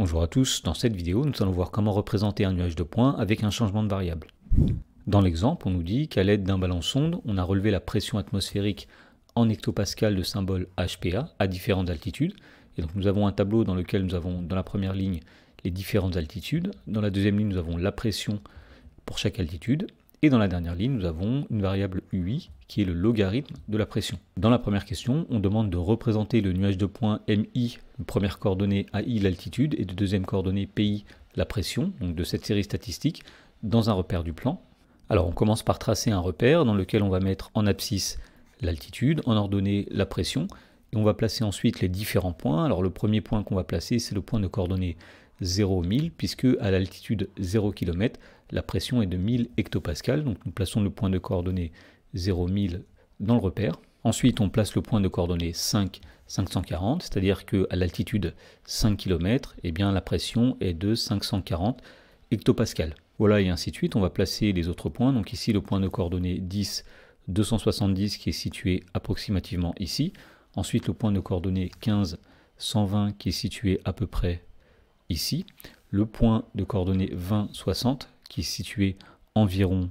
Bonjour à tous, dans cette vidéo nous allons voir comment représenter un nuage de points avec un changement de variable. Dans l'exemple, on nous dit qu'à l'aide d'un ballon sonde, on a relevé la pression atmosphérique en hectopascal de symbole HPA à différentes altitudes. Et donc nous avons un tableau dans lequel nous avons dans la première ligne les différentes altitudes, dans la deuxième ligne nous avons la pression pour chaque altitude, et dans la dernière ligne nous avons une variable UI qui est le logarithme de la pression. Dans la première question, on demande de représenter le nuage de points MI, de première coordonnée AI l'altitude et de deuxième coordonnée PI la pression, donc de cette série statistique, dans un repère du plan. Alors on commence par tracer un repère dans lequel on va mettre en abscisse l'altitude, en ordonnée la pression, et on va placer ensuite les différents points. Alors le premier point qu'on va placer, c'est le point de coordonnée 0, 1000, puisque à l'altitude 0 km, la pression est de 1000 hectopascales, donc nous plaçons le point de coordonnée 0, 1000 dans le repère. Ensuite, on place le point de coordonnée 5, 540, c'est-à-dire qu'à l'altitude 5 km, eh bien, la pression est de 540 hectopascales. Voilà, et ainsi de suite. On va placer les autres points. Donc ici, le point de coordonnée 10, 270 qui est situé approximativement ici. Ensuite, le point de coordonnée 15, 120 qui est situé à peu près ici. Le point de coordonnée 20, 60 qui est situé environ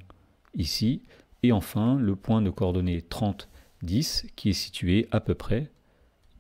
ici. Et enfin, le point de coordonnée 30, 10 qui est situé à peu près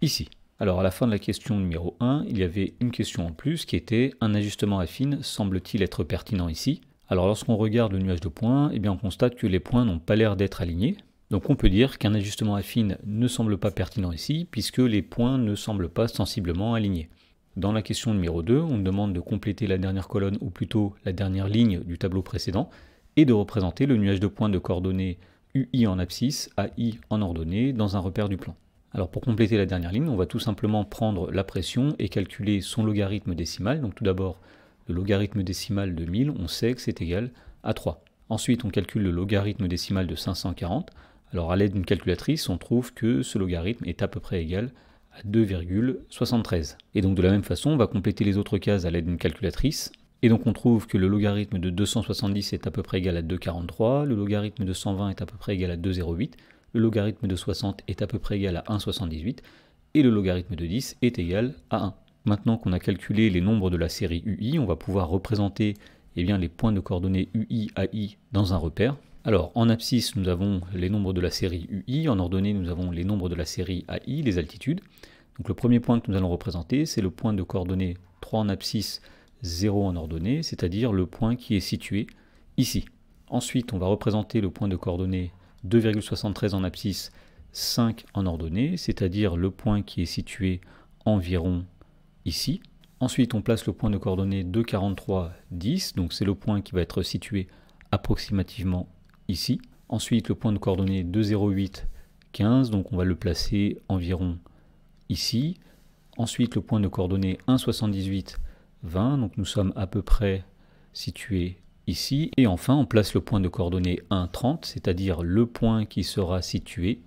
ici. Alors à la fin de la question numéro 1, il y avait une question en plus qui était un ajustement affine semble-t-il être pertinent ici. Alors lorsqu'on regarde le nuage de points, eh bien on constate que les points n'ont pas l'air d'être alignés. Donc on peut dire qu'un ajustement affine ne semble pas pertinent ici puisque les points ne semblent pas sensiblement alignés. Dans la question numéro 2, on demande de compléter la dernière colonne ou plutôt la dernière ligne du tableau précédent et de représenter le nuage de points de coordonnées UI en abscisse, AI en ordonnée dans un repère du plan. Alors pour compléter la dernière ligne, on va tout simplement prendre la pression et calculer son logarithme décimal. Donc tout d'abord, le logarithme décimal de 1000, on sait que c'est égal à 3. Ensuite, on calcule le logarithme décimal de 540. Alors à l'aide d'une calculatrice, on trouve que ce logarithme est à peu près égal à 2,73. Et donc de la même façon, on va compléter les autres cases à l'aide d'une calculatrice. Et donc on trouve que le logarithme de 270 est à peu près égal à 2,43, le logarithme de 120 est à peu près égal à 2,08, le logarithme de 60 est à peu près égal à 1,78, et le logarithme de 10 est égal à 1. Maintenant qu'on a calculé les nombres de la série UI, on va pouvoir représenter les points de coordonnées UI, AI dans un repère. Alors en abscisse, nous avons les nombres de la série UI, en ordonnée, nous avons les nombres de la série AI, les altitudes. Donc le premier point que nous allons représenter, c'est le point de coordonnées 3 en abscisse, 0 en ordonnée, c'est-à-dire le point qui est situé ici. Ensuite, on va représenter le point de coordonnée 2,73 en abscisse, 5 en ordonnée, c'est-à-dire le point qui est situé environ ici. Ensuite, on place le point de coordonnée 2,43, 10, donc c'est le point qui va être situé approximativement ici. Ensuite, le point de coordonnée 2,08, 15, donc on va le placer environ ici. Ensuite, le point de coordonnée 1,78, 20, donc nous sommes à peu près situés ici. Et enfin, on place le point de coordonnée 1,30, c'est-à-dire le point qui sera situé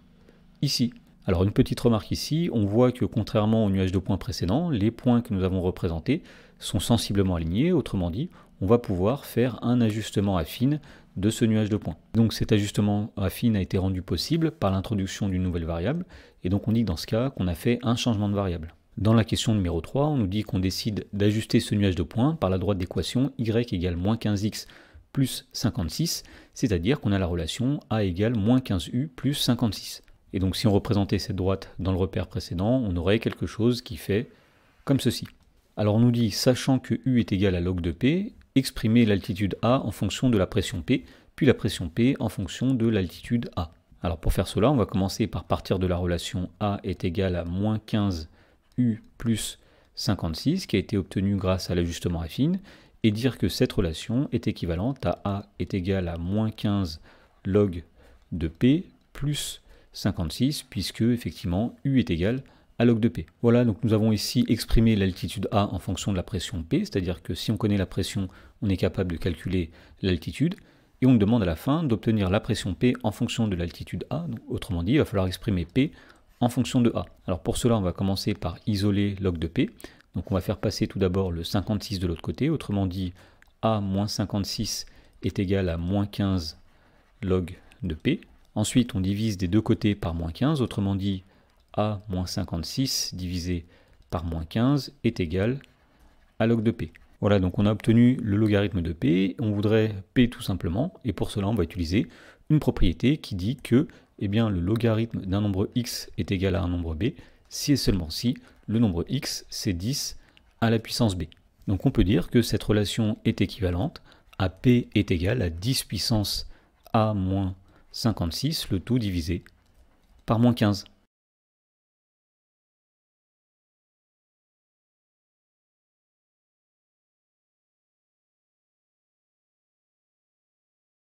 ici. Alors une petite remarque ici, on voit que contrairement au nuage de points précédent, les points que nous avons représentés sont sensiblement alignés, autrement dit, on va pouvoir faire un ajustement affine de ce nuage de points. Donc cet ajustement affine a été rendu possible par l'introduction d'une nouvelle variable, et donc on dit dans ce cas qu'on a fait un changement de variable. Dans la question numéro 3, on nous dit qu'on décide d'ajuster ce nuage de points par la droite d'équation y égale moins 15x plus 56, c'est-à-dire qu'on a la relation a égale moins 15u plus 56. Et donc si on représentait cette droite dans le repère précédent, on aurait quelque chose qui fait comme ceci. Alors on nous dit, sachant que u est égal à log de p, exprimer l'altitude A en fonction de la pression P, puis la pression P en fonction de l'altitude A. Alors pour faire cela, on va commencer par partir de la relation A est égal à moins 15 U plus 56 qui a été obtenu grâce à l'ajustement affine et dire que cette relation est équivalente à A est égal à moins 15 log de P plus 56 puisque effectivement U est égal à log de P. Voilà, donc nous avons ici exprimé l'altitude A en fonction de la pression P, c'est-à-dire que si on connaît la pression, on est capable de calculer l'altitude et on nous demande à la fin d'obtenir la pression P en fonction de l'altitude A, donc, autrement dit, il va falloir exprimer P en fonction de A. Alors pour cela, on va commencer par isoler log de P. Donc on va faire passer tout d'abord le 56 de l'autre côté, autrement dit A moins 56 est égal à moins 15 log de P. Ensuite, on divise des deux côtés par moins 15, autrement dit A moins 56 divisé par moins 15 est égal à log de P. Voilà, donc on a obtenu le logarithme de P, on voudrait P tout simplement, et pour cela on va utiliser une propriété qui dit que eh bien, le logarithme d'un nombre x est égal à un nombre b, si et seulement si le nombre x c'est 10 à la puissance b. Donc on peut dire que cette relation est équivalente à P est égal à 10 puissance a moins 56, le tout divisé par moins 15.